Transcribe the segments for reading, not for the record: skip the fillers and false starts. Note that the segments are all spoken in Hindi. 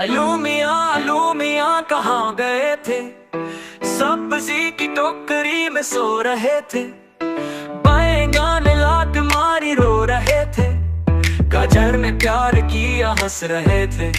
अलू मियाँ कहाँ गए थे। सब्जी की टोकरी में सो रहे थे। बैंगन लात मारी रो रहे थे। गाजर ने प्यार किया हंस रहे थे।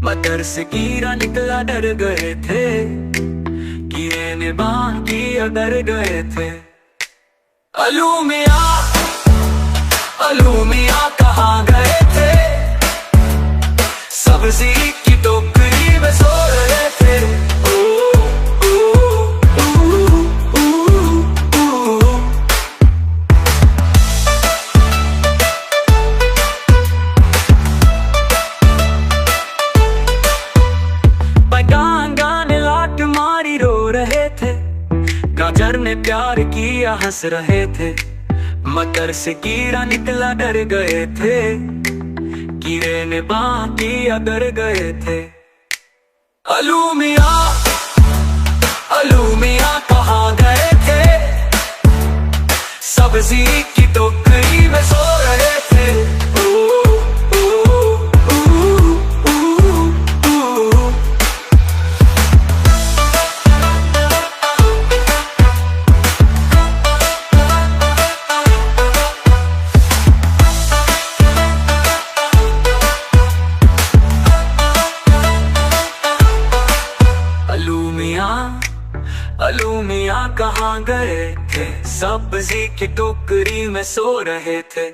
मटर से कीड़ा निकला डर गए थे। कीड़े ने बांध किया डर गए थे। अलू मियाँ कहाँ गए थे। सब्जी की टोकरी में सो रहे थे। बैंगन ने लात मारी रो रहे थे। गाजर ने प्यार किया हंस रहे थे। मटर से कीड़ा निकला डर गए थे। कीड़े ने बांध किया डर गए थे। अलू मियाँ कहाँ गए थे। सब्जी की टोकरी में सो रहे थे। अलू मियाँ कहाँ गए थे। सब्जी की टोकरी में सो रहे थे।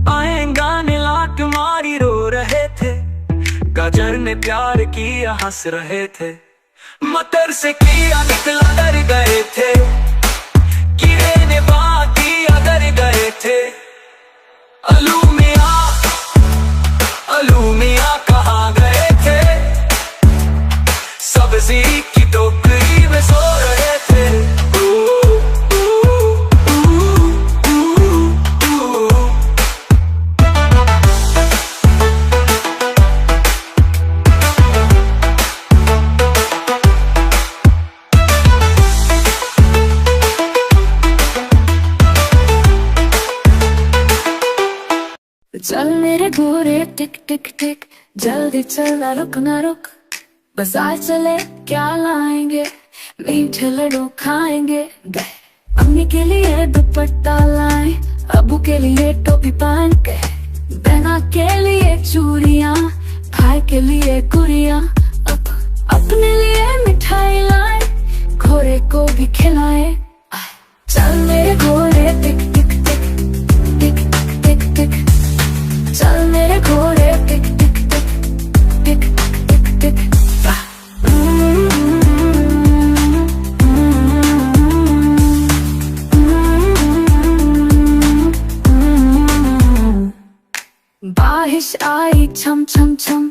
बैंगन ने लात मारी रो रहे थे। गाजर ने प्यार किया हंस रहे थे। मटर से कीड़ा निकला डर गए थे। कीड़े ने बांध किया डर गए थे। अलू मियाँ कहाँ गए थे। सब्जी की टोकरी में सो रहे थे। चल मेरे गोरे टिक टिक टिक, जल्दी चल ना रुक ना रुक। बाजार चले क्या लाएंगे, मीठे लड्डू खाएंगे। अम्मी के लिए दुपट्टा लाए, अबू के लिए टोपी पहन के। बहना के लिए चूड़ियाँ, भाई के लिए गुड़ियाँ। अपने लिए मिठाई लाए, घोड़े को भी खिलाए। चल मेरे घोड़े टिक टिक टिक टिक टिक टिक। चल मेरे घोड़े टिक टिक टिक टिक टिक टिक। बारिश आई छम छम छम,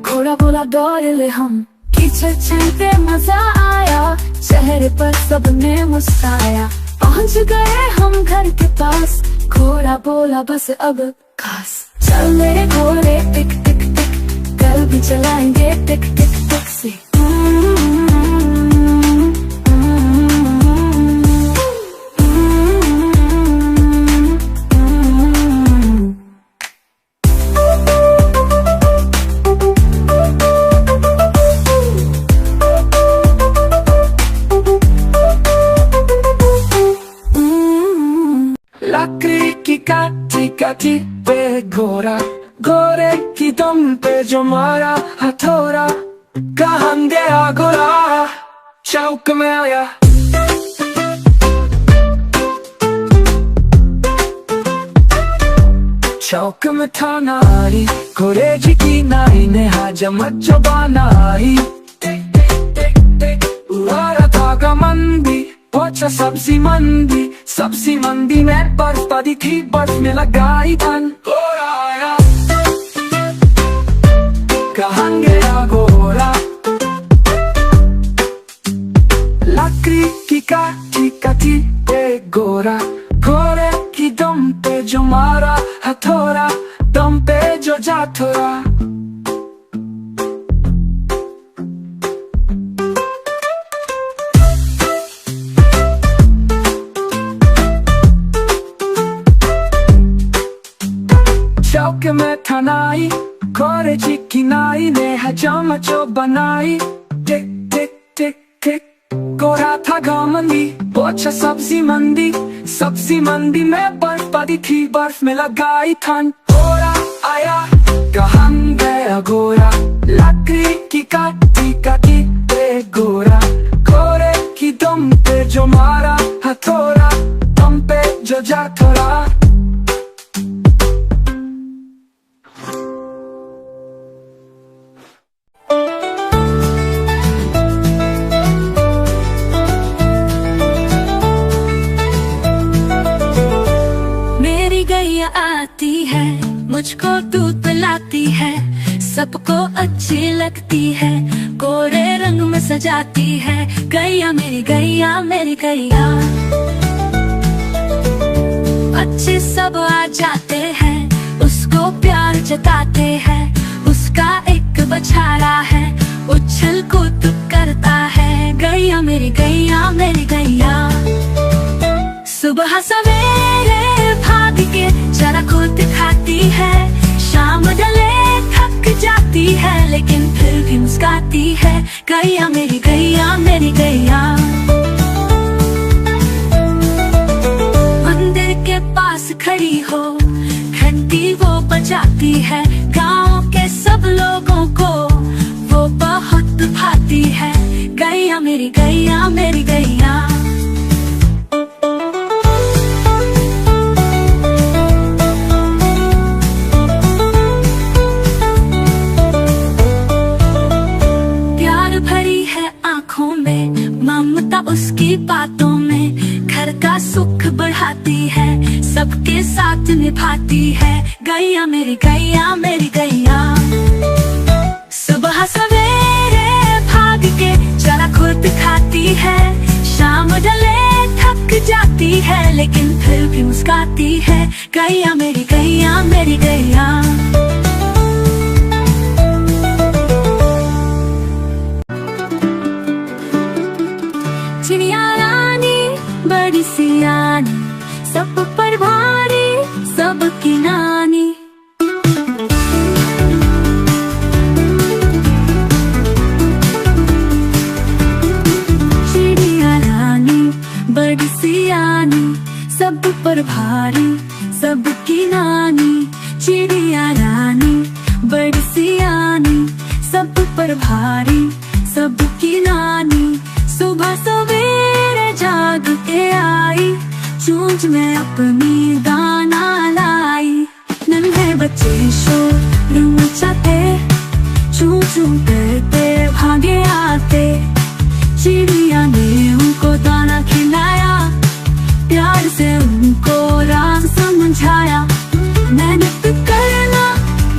घोड़ा बोला दौड़ ले हम। कीचड़ छीनते मजा आया, चेहरे पर सबने मुस्काया। पहुंच गए हम घर के पास, घोड़ा बोला बस अब खास। चल मेरे घोड़े टिक टिक टिक, कल भी चलाएंगे टिक टिक टिक से। लकड़ी की काटी काटी पे घोड़ा, घोड़े की दुम पे जो मारा हथौड़ा। कहाँ गया घोड़ा, चौक में आया। चौक में था नारी, घोड़े जी की नाई ने हजमत जो बनाई। उड़ा था गमंदी, पहुंचा सब्जी मंडी में बर्फ पड़ी थी, बर्फ में लगाई धन। घोड़ा आया, कहाँ गया घोड़ा। लकड़ी की काटी काटी पे घोड़ा, घोड़े की दुम पे जो मारा हथौड़ा। दम पे जो जा थोड़ा, खोरे चिक्की नाई ने है चमचो बनाई। टिक टिक टिक टिक गोरा था गामंदी, पोछा सब्जी मंडी में बर्फ पड़ी थी, बर्फ में लगाई ठंड। गोरा आया कहाँ गया गोरा, लकड़ी की काटी दे गोरा। गोरे की दम पे जो मारा हथौड़ा, दम पे जो जा थोड़ा। आती है मुझको दूध पिलाती है, सबको अच्छी लगती है, गोरे रंग में सजाती है। गैया मेरी गैया, अच्छे सब आ जाते हैं, उसको प्यार जताते हैं। उसका एक बछड़ा है, उछल कूद करता है। गैया मेरी गैया, सुबह सवेरे भाग के जरा खुद खाती है, शाम ढले थक जाती है, लेकिन फिर भी मुस्काती है। गैया मेरी गैया। मंदिर के पास खड़ी हो, घंटी वो बजाती है, गांव के सब लोगों को वो बहुत भाती है। गैया मेरी गैया। ममता उसकी बातों में, घर का सुख बढ़ाती है, सबके साथ निभाती है। गैया मेरी गैया, सुबह सवेरे भाग के जरा खुद खाती है, शाम ढले थक जाती है, लेकिन फिर भी मुस्काती है। गैया मेरी गैया। चिड़िया रानी बड़ी सियानी, सब पर भारी सबकी नानी। चिड़िया रानी बड़ी सियानी, सब पर भारी सबकी नानी। चिड़िया रानी बड़ी सियानी, सब पर भारी सबकी नानी। सुबह सवेरे जाग के आई, चूंच में अपनी दाना लाई। नन्हे बच्चे शोर मचाते, चू चू करते भागे आते। चिड़िया ने उनको दाना खिलाया, प्यार से उनको राज समझाया। मेहनत करना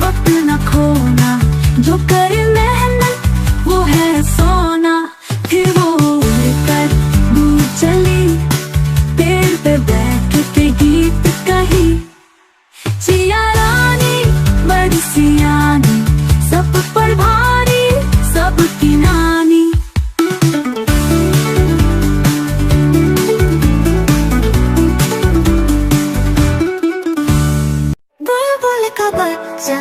वक्त न खोना, जो करे मेहनत वो है सोना। फिर वो उड़कर दूर चली, पेड़ पे बैठ के गीत कही। चिड़िया रानी बड़ी सियानी, सब पर भारी सबकी नानी। बुलबुल का बच्चा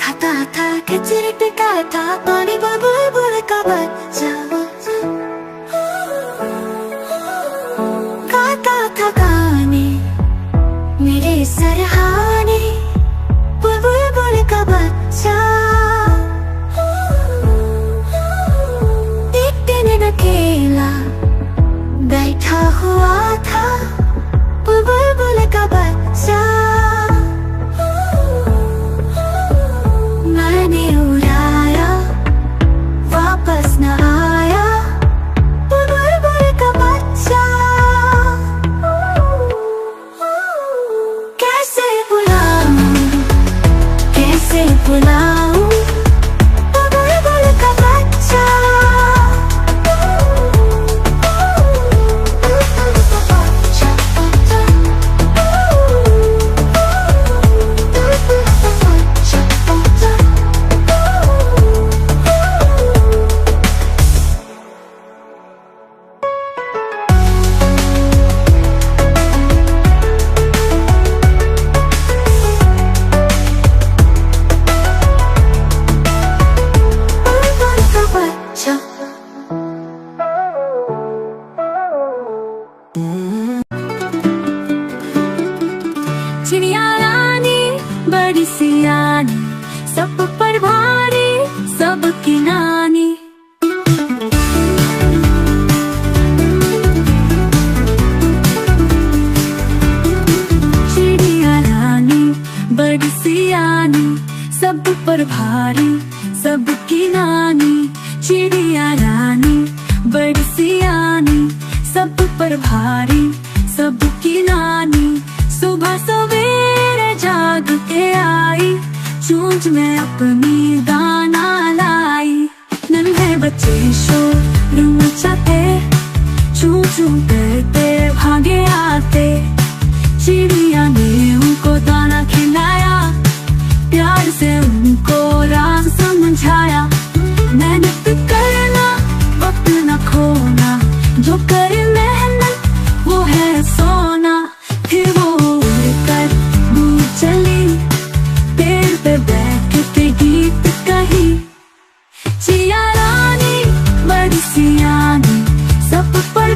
खाता था खिचड़ी पिकाया था, पानी बुलबुल का बच्चा गाता था गाने मेरे सरहाने। बुलबुल का बच्चा एक दिन अकेला बैठा हुआ था। बुलबुल का बच्चा मैंने उड़ाया, वापस न आया। पर भारी सबकी नानी, चिड़िया रानी बड़ी सियानी, सब पर भारी सबकी नानी। सुबह सवेरे जाग के आई, चूंच में अपनी दाना लाई। नन्हे बच्चे शोर मचाते, चू चू करते भागे आते। चिड़िया ने उनको दाना खिलाया, प्यार से उनको राज समझाया। मेहनत करना, वक्त न खोना, जो करे मेहनत वो है सोना। फिर वो उड़कर दूर चली, पेड़ पे बैठ के गीत कही। चिड़िया रानी बड़ी सियानी, सब पर